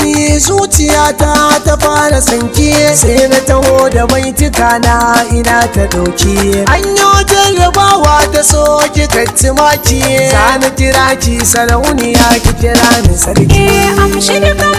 gani zuciyata ta fara sanki, sai na taho da baituka na ina ta dauki. An yi jarrabawa ta so ki katti maki, za na kira ki sarauniya ki kira ni sarki. amshi dukan